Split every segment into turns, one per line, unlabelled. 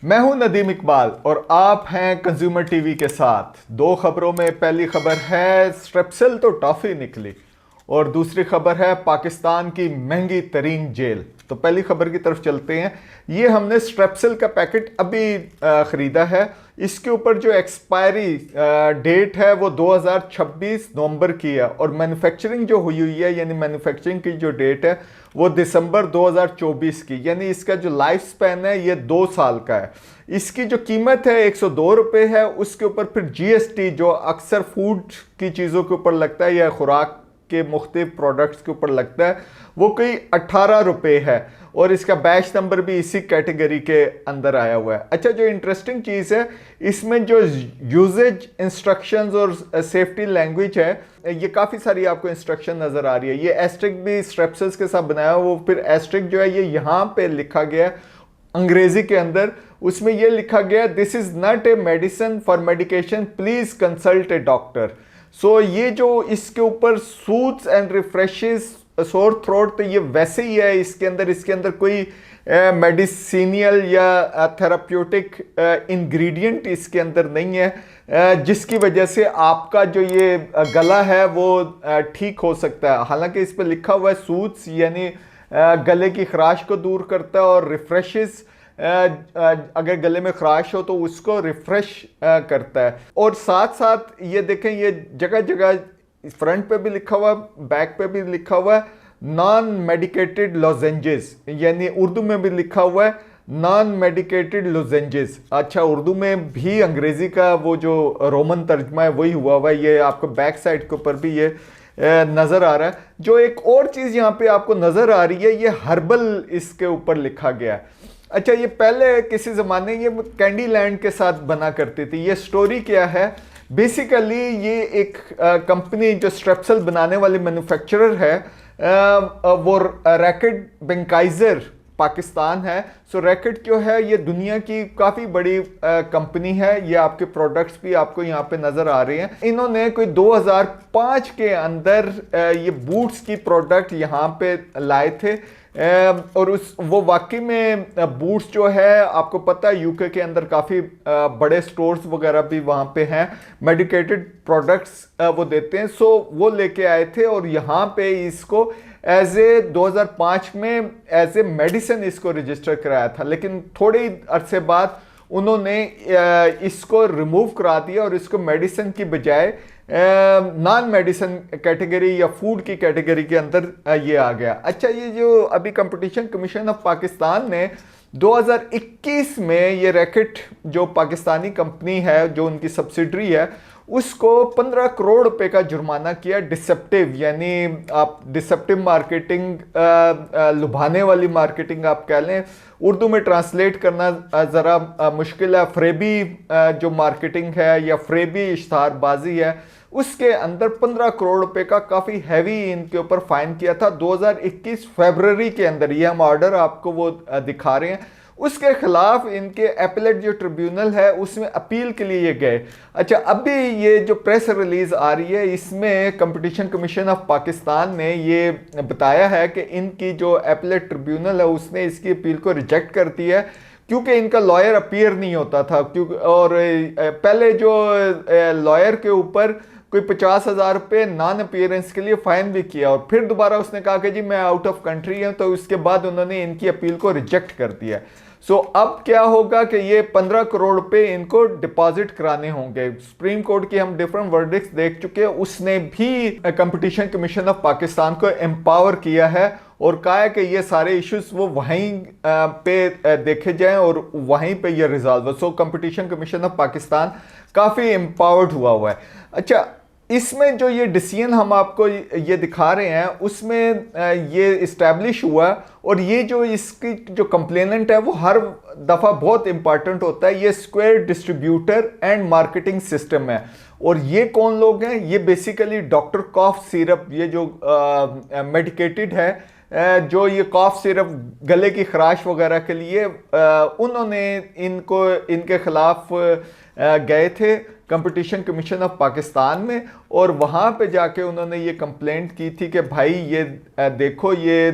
मैं हूं नदीम इकबाल और आप हैं कंज्यूमर टीवी के साथ। दो खबरों में पहली खबर है स्ट्रेप्सिल तो टॉफी निकली और दूसरी खबर है पाकिस्तान की महंगी तरीन जेल। तो पहली खबर की तरफ चलते हैं। ये हमने स्ट्रेप्सिल का पैकेट अभी ख़रीदा है। इसके ऊपर जो एक्सपायरी डेट है वो 2026 नवंबर की है और मैन्युफैक्चरिंग जो हुई हुई है यानी मैन्युफैक्चरिंग की जो डेट है वो दिसंबर 2024 की, यानी इसका जो लाइफ स्पैन है ये 2 साल का है। इसकी जो कीमत है 102 रुपये है। उसके ऊपर फिर जीएसटी जो अक्सर फूड की चीज़ों के ऊपर लगता है या खुराक के मुख्तलिफ प्रोडक्ट्स के ऊपर लगता है वो कोई 18 रुपये है और इसका बैच नंबर भी इसी कैटेगरी के अंदर आया हुआ है। अच्छा, जो इंटरेस्टिंग चीज़ है इसमें जो यूजेज इंस्ट्रक्शंस और सेफ्टी लैंग्वेज है ये काफ़ी सारी आपको इंस्ट्रक्शन नज़र आ रही है। ये एस्ट्रिक भी स्ट्रेप्सिल्स के साथ बनाया हुआ, वो फिर एस्ट्रिक जो है ये यहाँ पे लिखा गया है अंग्रेजी के अंदर। उसमें ये लिखा गया this is not a medicine for medication, please consult a doctor. So ये जो इसके ऊपर soothes and refreshes sore throat, तो ये वैसे ही है। इसके अंदर कोई मेडिसिनियल या थेराप्यूटिक इंग्रेडिएंट इसके अंदर नहीं है जिसकी वजह से आपका जो ये गला है वो ठीक हो सकता है। हालांकि इस पर लिखा हुआ है सूट्स यानी गले की खराश को दूर करता है और रिफ्रेशेस अगर गले में खराश हो तो उसको रिफ्रेश करता है। और साथ साथ ये देखें ये जगह जगह फ्रंट पे भी लिखा हुआ, बैक पे भी लिखा हुआ है नॉन मेडिकेटेड लॉजेंजेस, यानी उर्दू में भी लिखा हुआ है नॉन मेडिकेटेड लॉजेंजेस। अच्छा, उर्दू में भी अंग्रेजी का वो जो रोमन तर्जमा है वही हुआ है। ये आपको बैक साइड के ऊपर भी ये नज़र आ रहा है। जो एक और चीज़ यहाँ पे आपको नज़र आ रही है ये हर्बल इसके ऊपर लिखा गया है। अच्छा, ये पहले किसी ज़माने ये कैंडी लैंड के साथ बना करती थी। ये स्टोरी क्या है, बेसिकली ये एक कंपनी जो स्ट्रेप्सिल बनाने वाली मैन्युफैक्चरर है वो रैकेट बेंकाइजर पाकिस्तान है। सो रैकेट क्यों है, ये दुनिया की काफ़ी बड़ी कंपनी है। ये आपके प्रोडक्ट्स भी आपको यहाँ पे नज़र आ रहे हैं। इन्होंने कोई 2005 के अंदर ये बूट्स की प्रोडक्ट यहाँ पे लाए थे और वो वाकई में बूट्स जो है आपको पता है यूके के अंदर काफ़ी बड़े स्टोर्स वगैरह भी वहाँ पे हैं, मेडिकेटेड प्रोडक्ट्स वो देते हैं। सो वो लेके आए थे और यहाँ पे इसको एज ए 2005 में एज ए मेडिसिन इसको रजिस्टर कराया था, लेकिन थोड़े अरसे बाद उन्होंने इसको रिमूव करा दिया और इसको मेडिसिन की बजाय नॉन मेडिसिन कैटेगरी या फूड की कैटेगरी के अंदर ये आ गया। अच्छा, ये जो अभी कंपटीशन कमीशन ऑफ पाकिस्तान ने 2021 में ये रैकेट जो पाकिस्तानी कंपनी है जो उनकी सब्सिडरी है उसको 15 करोड़ रुपए का जुर्माना किया डिसेप्टिव, यानी आप डिसेप्टिव मार्केटिंग, लुभाने वाली मार्केटिंग आप कह लें। उर्दू में ट्रांसलेट करना ज़रा मुश्किल है। फ्रेबी जो मार्केटिंग है या फ्रेबी इश्तहारबाजी है उसके अंदर 15 करोड़ रुपए का काफ़ी हैवी इनके ऊपर फाइन किया था 2021 फरवरी के अंदर। ये हम ऑर्डर आपको वो दिखा रहे हैं। उसके खिलाफ इनके एपेलेट जो ट्रिब्यूनल है उसमें अपील के लिए ये गए। अच्छा, अभी ये जो प्रेस रिलीज आ रही है इसमें कंपटीशन कमीशन ऑफ पाकिस्तान ने ये बताया है कि इनकी जो एपेलेट ट्रिब्यूनल है उसने इसकी अपील को रिजेक्ट कर दिया है क्योंकि इनका लॉयर अपीयर नहीं होता था। क्योंकि और पहले जो लॉयर के ऊपर कोई 50,000 रुपये नॉन अपीयरेंस के लिए फाइन भी किया और फिर दोबारा उसने कहा कि जी मैं आउट ऑफ कंट्री हूं, तो उसके बाद उन्होंने इनकी अपील को रिजेक्ट कर दिया। सो अब क्या होगा कि ये 15 करोड़ रुपए इनको डिपॉजिट कराने होंगे। सुप्रीम कोर्ट की हम डिफरेंट वर्डिक्ट्स देख चुके हैं, उसने भी कंपटीशन कमीशन ऑफ पाकिस्तान को एम्पावर किया है और कहा है कि ये सारे इश्यूज वो वहीं पे देखे जाएं और वहीं पे ये रिजॉल्व हो। So competition commission of Pakistan काफ़ी एम्पावर्ड हुआ है। अच्छा, इसमें जो ये डिसीजन हम आपको ये दिखा रहे हैं उसमें ये इस्टेब्लिश हुआ और ये जो इसकी जो कंप्लेनेंट है वो हर दफ़ा बहुत इंपॉर्टेंट होता है। ये square distributor and marketing system है और ये कौन लोग हैं, ये बेसिकली डॉक्टर कॉफ सिरप, ये जो मेडिकेटेड है जो ये कॉफ सिरप गले की खराश वगैरह के लिए उन्होंने इनके खिलाफ गए थे कंपटीशन कमीशन ऑफ पाकिस्तान में, और वहाँ पे जाके उन्होंने ये कंप्लेंट की थी कि भाई ये देखो ये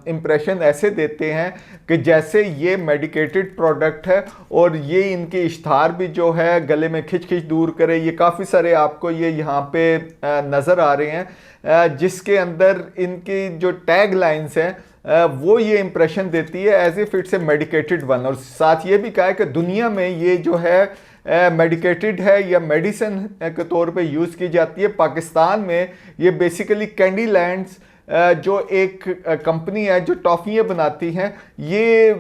इम्प्रेशन ऐसे देते हैं कि जैसे ये मेडिकेटेड प्रोडक्ट है, और ये इनके इश्तहार भी जो है गले में खिंच खिंच दूर करे। ये काफ़ी सारे आपको ये यहाँ पे नज़र आ रहे हैं जिसके अंदर इनकी जो टैग लाइन्स हैं वो ये इंप्रेशन देती है as if it's a medicated one. और साथ ये भी कहा है कि दुनिया में ये जो है मेडिकेटेड है या मेडिसिन के तौर पे यूज़ की जाती है। पाकिस्तान में ये बेसिकली कैंडी लैंड्स जो एक कंपनी है जो टॉफ़ियाँ बनाती हैं, ये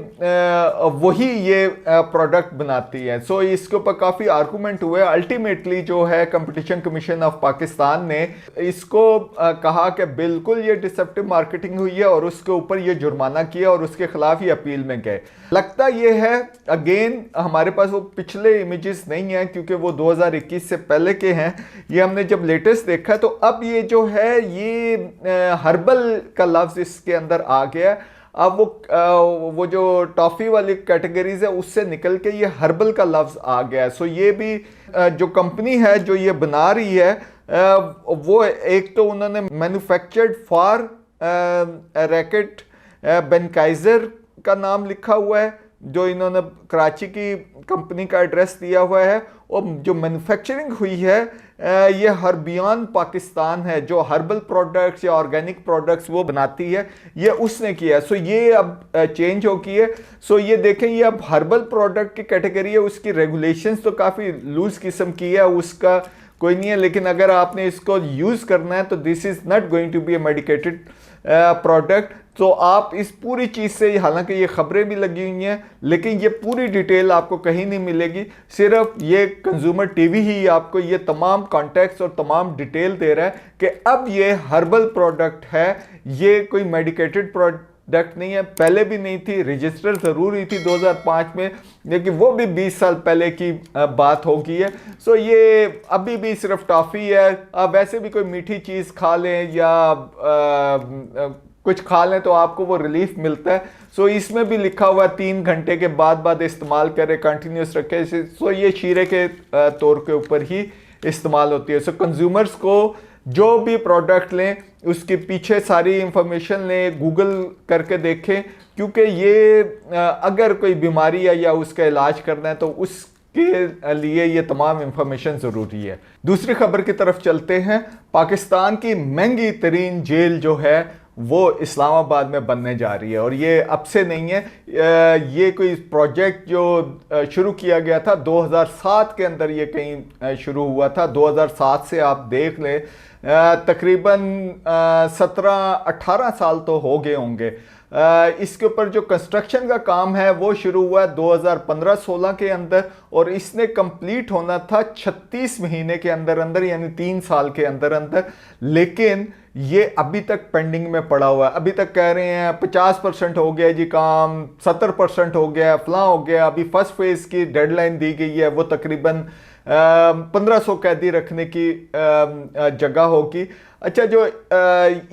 वही ये प्रोडक्ट बनाती है। सो इसके ऊपर काफ़ी आर्गूमेंट हुए। अल्टीमेटली जो है कंपटीशन कमीशन ऑफ पाकिस्तान ने इसको कहा कि बिल्कुल ये डिसेप्टिव मार्केटिंग हुई है, और उसके ऊपर ये जुर्माना किया, और उसके खिलाफ ये अपील में गए। लगता ये है, अगेन हमारे पास वो पिछले इमेजेस नहीं हैं क्योंकि वो 2021 से पहले के हैं, ये हमने जब लेटेस्ट देखा तो अब ये जो है ये हर्बल का लफ्ज़ इसके अंदर आ गया। अब वो जो टॉफ़ी वाली कैटेगरीज है उससे निकल के ये हर्बल का लफ्ज़ आ गया है। सो ये भी जो कंपनी है जो ये बना रही है वो एक तो उन्होंने मैन्युफैक्चर्ड फॉर रैकेट बेनकाइजर का नाम लिखा हुआ है, जो इन्होंने कराची की कंपनी का एड्रेस दिया हुआ है, और जो मैन्युफैक्चरिंग हुई है ये हर्बियन पाकिस्तान है जो हर्बल प्रोडक्ट्स या ऑर्गेनिक प्रोडक्ट्स वो बनाती है, ये उसने किया है। सो ये अब चेंज हो गई है। सो ये देखें ये अब हर्बल प्रोडक्ट की कैटेगरी है, उसकी रेगुलेशंस तो काफ़ी लूज किस्म की है, उसका कोई नहीं है, लेकिन अगर आपने इसको यूज़ करना है तो this is not going to be a medicated product. तो आप इस पूरी चीज़ से, हालांकि ये खबरें भी लगी हुई हैं लेकिन ये पूरी डिटेल आपको कहीं नहीं मिलेगी, सिर्फ ये कंज्यूमर टीवी ही आपको ये तमाम कॉन्टेक्स्ट और तमाम डिटेल दे रहा है कि अब ये हर्बल प्रोडक्ट है, ये कोई मेडिकेटेड प्रोडक्ट नहीं है। पहले भी नहीं थी, रजिस्टर ज़रूर हुई थी 2005 में, लेकिन वो भी 20 साल पहले की बात हो गई है। सो ये अभी भी सिर्फ टॉफ़ी है। आप वैसे भी कोई मीठी चीज़ खा लें या कुछ खा लें तो आपको वो रिलीफ मिलता है। सो इसमें भी लिखा हुआ 3 घंटे के बाद इस्तेमाल करें, कंटिन्यूस रखें। सो ये शीरे के तौर के ऊपर ही इस्तेमाल होती है। सो कंज्यूमर्स को जो भी प्रोडक्ट लें उसके पीछे सारी इंफॉर्मेशन लें, गूगल करके देखें, क्योंकि ये अगर कोई बीमारी है या उसका इलाज करना है तो उसके लिए ये तमाम इंफॉर्मेशन ज़रूरी है। दूसरी खबर की तरफ चलते हैं। पाकिस्तान की महंगी तरीन जेल जो है वो इस्लामाबाद में बनने जा रही है, और ये अब से नहीं है, ये कोई प्रोजेक्ट जो शुरू किया गया था 2007 के अंदर, ये कहीं शुरू हुआ था। 2007 से आप देख लें तकरीबन 17-18 साल तो हो गए होंगे। इसके ऊपर जो कंस्ट्रक्शन का काम है वो शुरू हुआ 2015-16 के अंदर, और इसने कंप्लीट होना था 36 महीने के अंदर अंदर, यानी 3 साल के अंदर अंदर। लेकिन ये अभी तक पेंडिंग में पड़ा हुआ है। अभी तक कह रहे हैं 50% हो गया जी काम, 70% हो गया, फलां हो गया। अभी फर्स्ट फेज़ की डेडलाइन दी गई है, वो तकरीबन 1500 कैदी रखने की जगह होगी। अच्छा, जो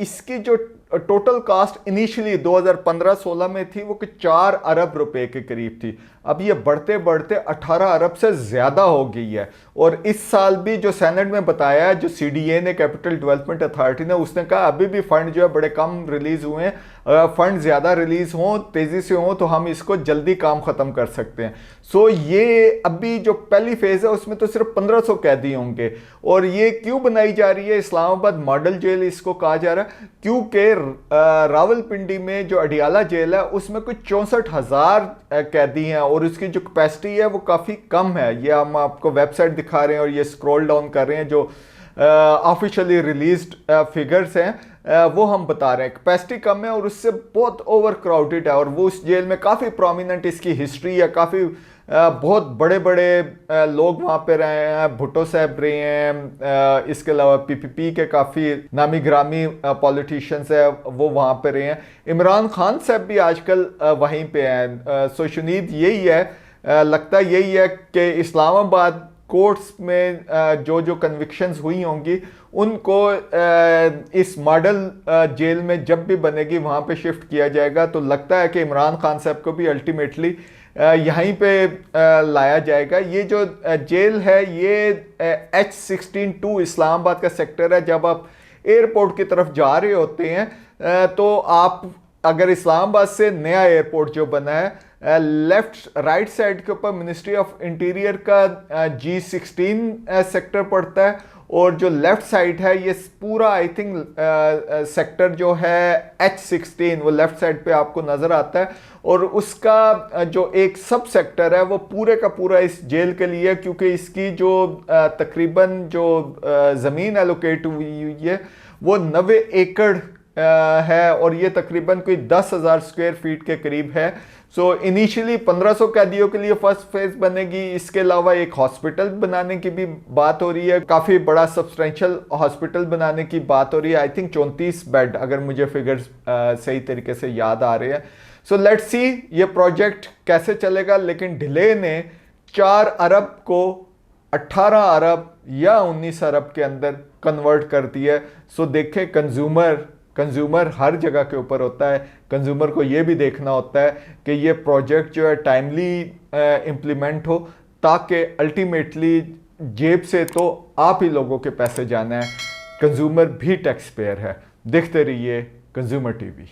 इसकी जो टोटल कास्ट इनिशियली 2015-16 में थी वो कि 4 अरब रुपए के करीब थी। अब ये बढ़ते बढ़ते 18 अरब से ज़्यादा हो गई है। और इस साल भी जो सेनेट में बताया है, जो CDA ने, कैपिटल डेवलपमेंट अथॉरिटी ने, उसने कहा अभी भी फंड जो है बड़े कम रिलीज़ हुए हैं, फंड ज़्यादा रिलीज़ हों, तेज़ी से हों तो हम इसको जल्दी काम ख़त्म कर सकते हैं। सो ये अभी जो पहली फेज़ है उसमें तो सिर्फ 1500 कैदी होंगे। और ये क्यों बनाई जा रही है? इस्लामाबाद मॉडल जेल इसको कहा जा रहा है, क्योंकि रावलपिंडी में जो अडियाला जेल है उसमें कुछ 64,000 कैदी हैं, और उसकी जो कैपेसिटी है वो काफ़ी कम है। ये हम आपको वेबसाइट दिखा रहे हैं, और ये स्क्रॉल डाउन कर रहे हैं, जो ऑफिशियली रिलीज्ड फिगर्स हैं वो हम बता रहे हैं। कैपेसिटी कम है और उससे बहुत ओवर क्राउडेड है, और वो उस जेल में काफ़ी प्रोमिनेंट इसकी हिस्ट्री है, काफ़ी बहुत बड़े बड़े लोग वहाँ पे रहे हैं। भुट्टो साहब रहे हैं, इसके अलावा PPP के काफ़ी नामी ग्रामी पॉलिटिशियंस है वो वहाँ पे रहे हैं। इमरान खान साहब भी आजकल वहीं पे हैं। सो शुनीद यही है, लगता यही है कि इस्लामाबाद कोर्ट्स में जो जो कन्विक्शंस हुई होंगी उनको इस मॉडल जेल में जब भी बनेगी वहाँ पे शिफ्ट किया जाएगा। तो लगता है कि इमरान खान साहब को भी अल्टीमेटली यहीं पे लाया जाएगा। ये जो जेल है ये H16-2 इस्लामाबाद का सेक्टर है। जब आप एयरपोर्ट की तरफ जा रहे होते हैं तो आप अगर इस्लामाबाद से नया एयरपोर्ट जो बना है लेफ्ट राइट साइड के ऊपर मिनिस्ट्री ऑफ इंटीरियर का G16 सेक्टर पड़ता है, और जो लेफ्ट साइड है ये पूरा आई थिंक सेक्टर जो है H16 वो लेफ्ट साइड पे आपको नजर आता है। और उसका जो एक सब सेक्टर है वो पूरे का पूरा इस जेल के लिए, क्योंकि इसकी जो तकरीबन जो ज़मीन एलोकेट हुई है वो 90 एकड़ है, और ये तकरीबन कोई 10,000 स्क्वायर फीट के करीब है। सो इनिशियली 1500 कैदियों के लिए फर्स्ट फेज बनेगी। इसके अलावा एक हॉस्पिटल बनाने की भी बात हो रही है, काफ़ी बड़ा सब्सटेंशियल हॉस्पिटल बनाने की बात हो रही है। आई थिंक 34 बेड, अगर मुझे फिगर्स सही तरीके से याद आ रहे हैं। सो लेट्स सी ये प्रोजेक्ट कैसे चलेगा, लेकिन ढिले ने 4 अरब को 18 अरब या 19 अरब के अंदर कन्वर्ट कर दिया है। सो देखें, कंज्यूमर हर जगह के ऊपर होता है। कंज्यूमर को ये भी देखना होता है कि ये प्रोजेक्ट जो है टाइमली इम्प्लीमेंट हो, ताकि अल्टीमेटली जेब से तो आप ही लोगों के पैसे जाना है, कंज्यूमर भी टैक्स पेयर है। देखते रहिए कंज्यूमर टीवी।